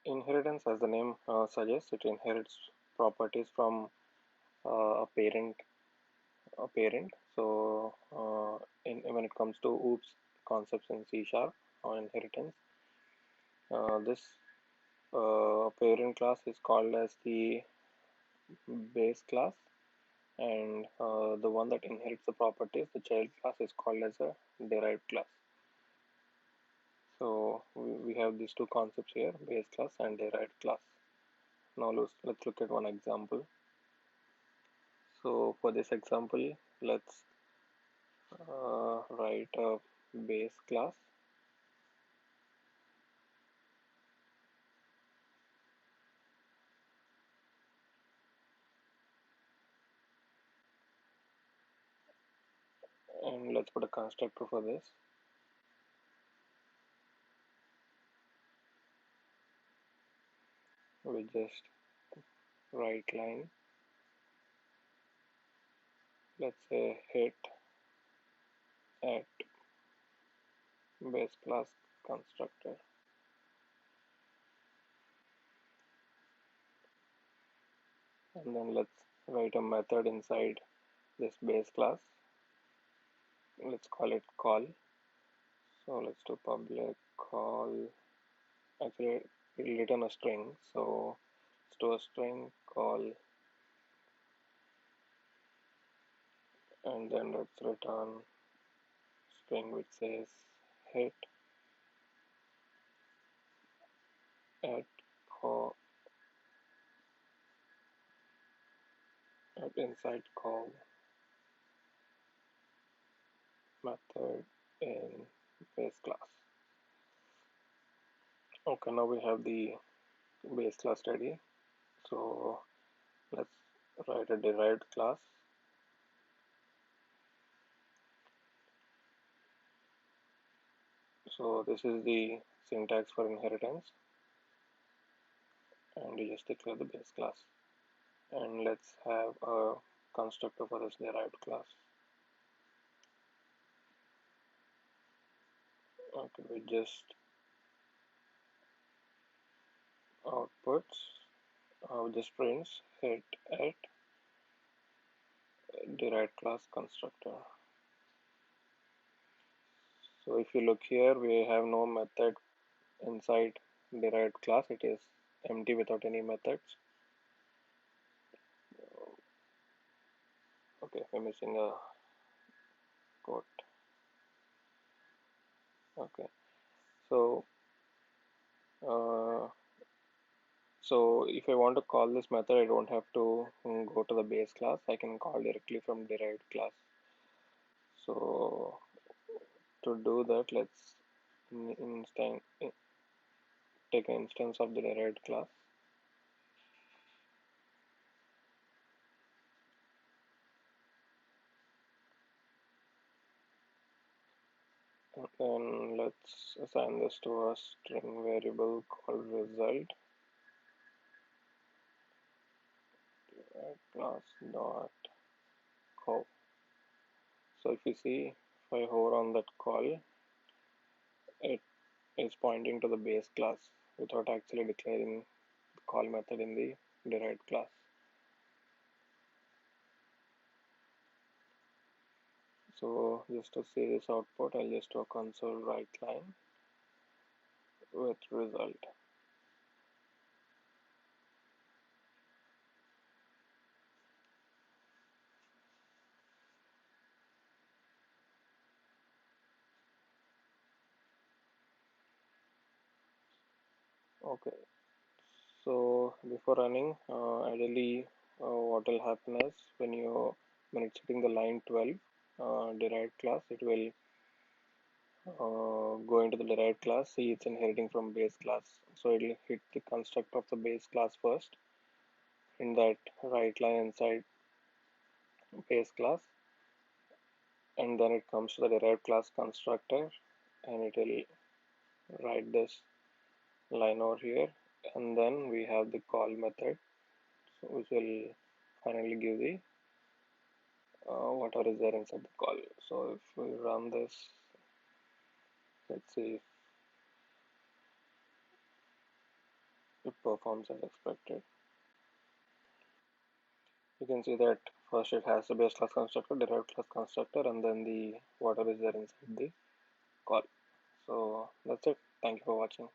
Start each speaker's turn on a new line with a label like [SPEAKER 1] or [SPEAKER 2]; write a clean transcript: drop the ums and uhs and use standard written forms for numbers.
[SPEAKER 1] Inheritance, as the name suggests, it inherits properties from a parent. So, when it comes to OOPS concepts in C sharp or inheritance, this parent class is called as the base class, and the one that inherits the properties, the child class, is called as a derived class. So we have these two concepts here, base class and derived class. Now let's look at one example. So for this example, let's write a base class, and let's put a constructor for this. We just write line, let's say hit at base class constructor, and then let's write a method inside this base class. Let's call it call. So let's do public call. Actually, it'll return a string. So let's do a string call, and then let's return string which says hit at call at inside call method in base class. Okay, now we have the base class ready. So let's write a derived class. So this is the syntax for inheritance, and you just declare the base class. And let's have a constructor for this derived class. Okay, we just outputs just prints hit at derived class constructor. So if you look here, we have no method inside derived class. It is empty without any methods. Okay, we're missing a quote. Okay, so uh, so if I want to call this method, I don't have to go to the base class. I can call directly from derived class. So to do that, let's take an instance of the derived class. And then let's assign this to a string variable called result class dot call. So if you see, if I hover on that call, it is pointing to the base class without actually declaring the call method in the derived class. So just to see this output, I'll just do a console write line with result. Okay, so before running, ideally, what will happen is when it's hitting the line 12 derived class, it will go into the derived class. See, it's inheriting from base class, so it will hit the construct of the base class first in that write line inside base class, and then it comes to the derived class constructor, and it will write this line over here, and then we have the call method, so which will finally give the whatever is there inside the call. So if we run this, let's see, it performs as expected. You can see that first it has the base class constructor, derived class constructor, and then the whatever is there inside the call. So that's it. Thank you for watching.